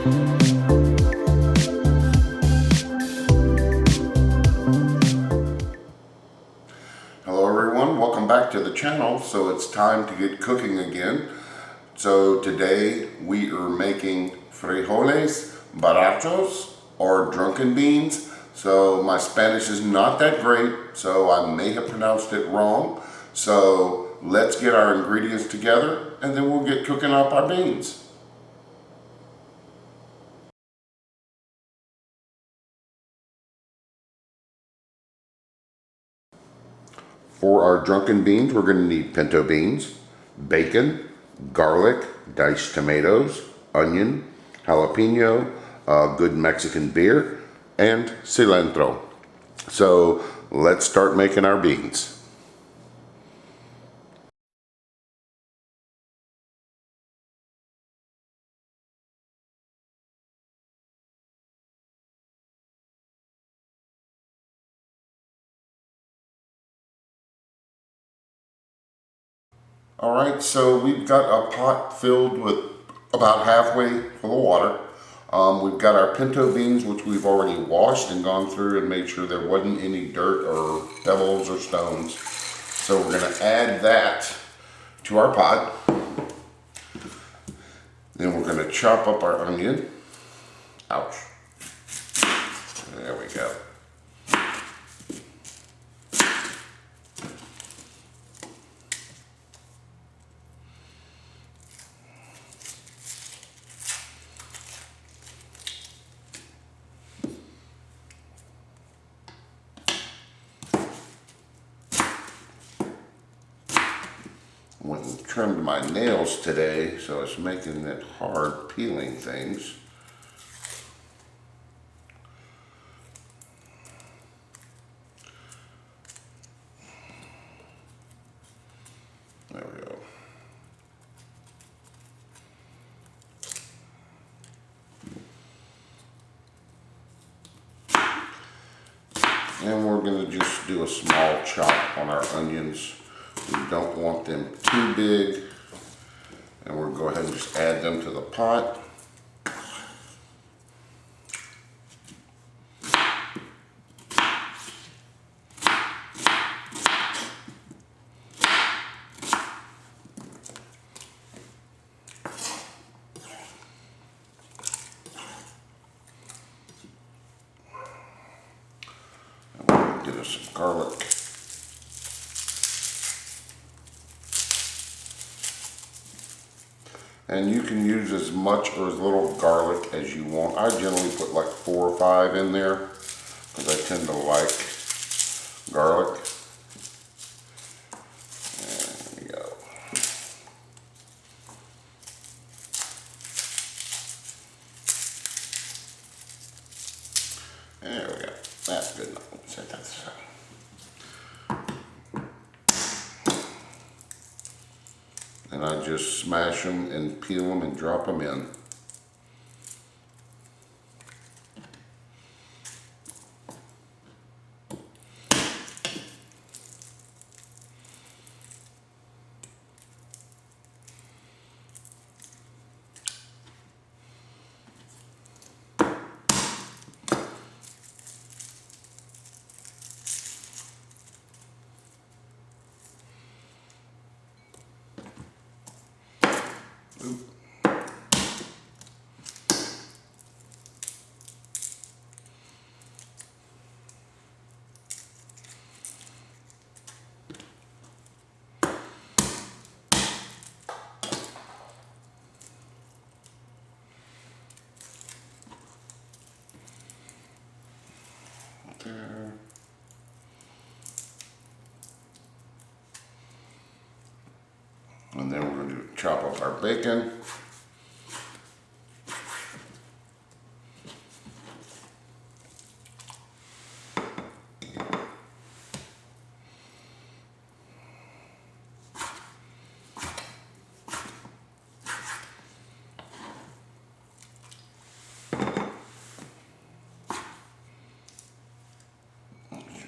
Hello everyone, welcome back to the channel. So it's time to get cooking again. So today we are making frijoles borrachos, or drunken beans. So my Spanish is not that great, so I may have pronounced it wrong. So let's get our ingredients together and then we'll get cooking up our beans. For our drunken beans, we're going to need pinto beans, bacon, garlic, diced tomatoes, onion, jalapeno, good Mexican beer, and cilantro. So let's start making our beans. Alright, so we've got a pot filled with about halfway full of water. We've got our pinto beans, which we've already washed and gone through and made sure there wasn't any dirt or pebbles or stones. So we're going to add that to our pot. Then we're going to chop up our onion. Ouch. There we go. Went and trimmed my nails today, so it's making it hard peeling things. There we go. And we're going to just do a small chop on our onions. We don't want them too big. And we'll go ahead and just add them to the pot. And we're going to get us some garlic. And you can use as much or as little garlic as you want. I generally put like 4 or 5 in there because I tend to like garlic. There we go. There we go. That's good enough. Let's set that aside. And I just smash them and peel them and drop them in. There. And then we're going to chop up our bacon.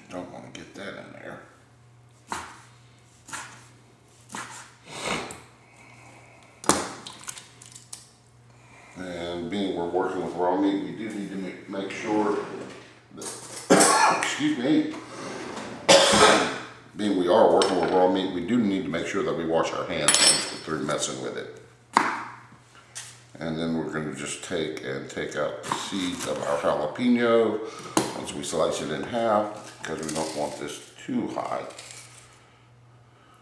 Don't want to get that in there. And And being we're working with raw meat, we do need to make sure that, excuse me, being we are working with raw meat, we do need to make sure that we wash our hands once we're through messing with it. And then we're going to just take out the seeds of our jalapeno once we slice it in half, because we don't want this too hot.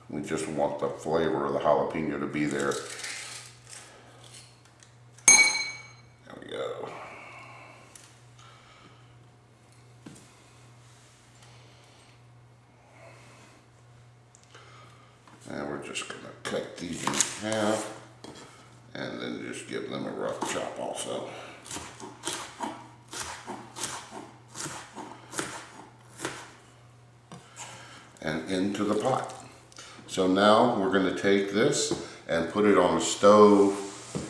We just want the flavor of the jalapeno to be there. There we go. And we're just going to cut these in half. And then just give them a rough chop also. And into the pot. So now we're going to take this and put it on the stove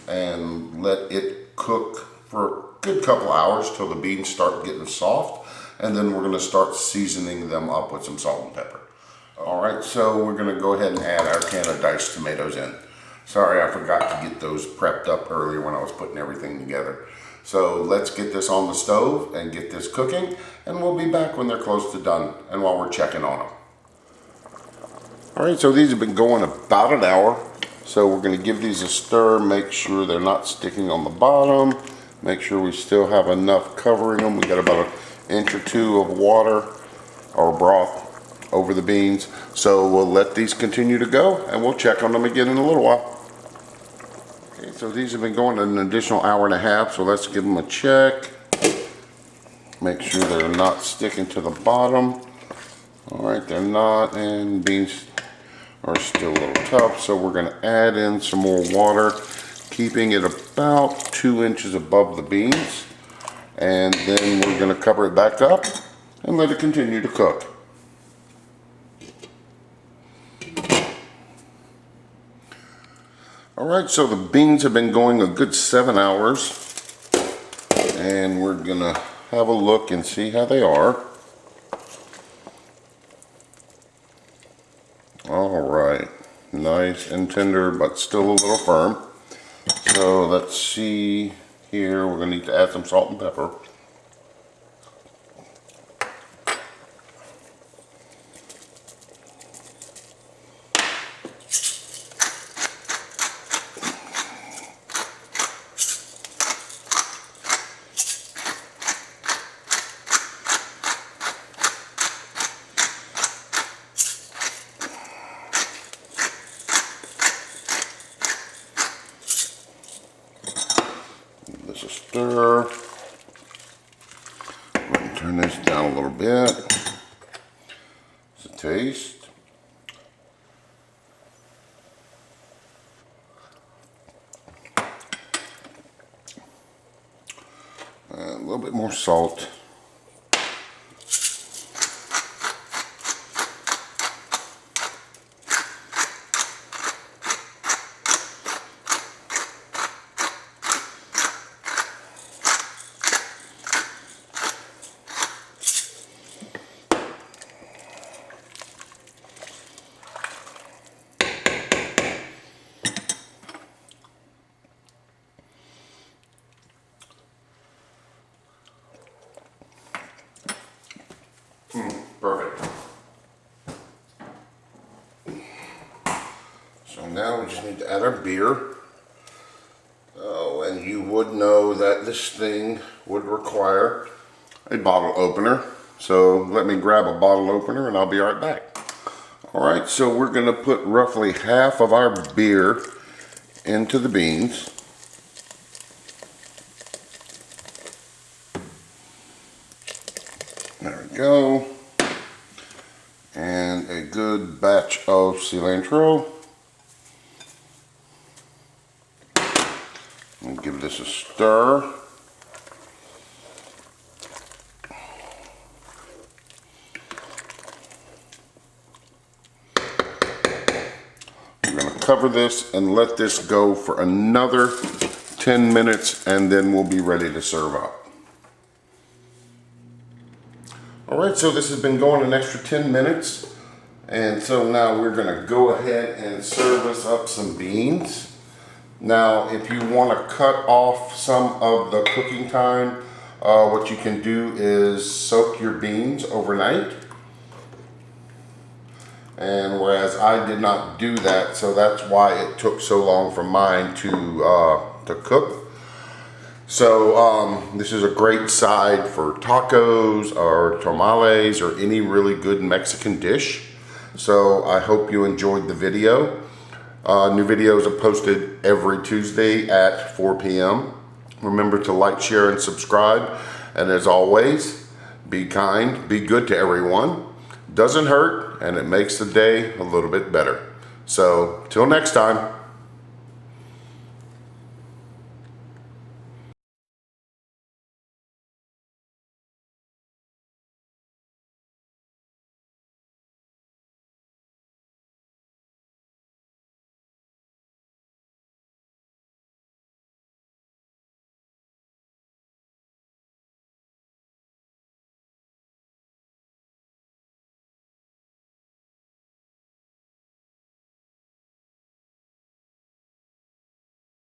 and let it cook for a good couple hours till the beans start getting soft. And then we're going to start seasoning them up with some salt and pepper. All right, so we're going to go ahead and add our can of diced tomatoes in. Sorry, I forgot to get those prepped up earlier when I was putting everything together. So let's get this on the stove and get this cooking, and we'll be back when they're close to done and while we're checking on them. All right, so these have been going about an hour. So we're going to give these a stir, make sure they're not sticking on the bottom, make sure we still have enough covering them. We got about 1 inch or 2 of water or broth over the beans. So we'll let these continue to go and we'll check on them again in a little while. Okay, so these have been going an additional hour and a half, so let's give them a check. Make sure they're not sticking to the bottom. All right, they're not, and beans are still a little tough, so we're going to add in some more water, keeping it about 2 inches above the beans. And then we're going to cover it back up and let it continue to cook. All right, so the beans have been going a good 7 hours, and we're gonna have a look and see how they are. All right, nice and tender, but still a little firm. So let's see here, we're gonna need to add some salt and pepper. This a stir. I'm going to turn this down a little bit. It's a taste. A little bit more salt. Perfect. So now we just need to add our beer. Oh, and you would know that this thing would require a bottle opener. So let me grab a bottle opener and I'll be right back. All right, so we're going to put roughly half of our beer into the beans. There we go. And a good batch of cilantro. And give this a stir. We're going to cover this and let this go for another 10 minutes and then we'll be ready to serve up. Alright, so this has been going an extra 10 minutes, and so now we're going to go ahead and serve us up some beans. Now, if you want to cut off some of the cooking time, what you can do is soak your beans overnight. And whereas I did not do that, so that's why it took so long for mine to cook. So this is a great side for tacos or tamales or any really good Mexican dish. So I hope you enjoyed the video. New videos are posted every Tuesday at 4 p.m. Remember to like, share, and subscribe. And as always, be kind, be good to everyone. Doesn't hurt, and it makes the day a little bit better. So till next time.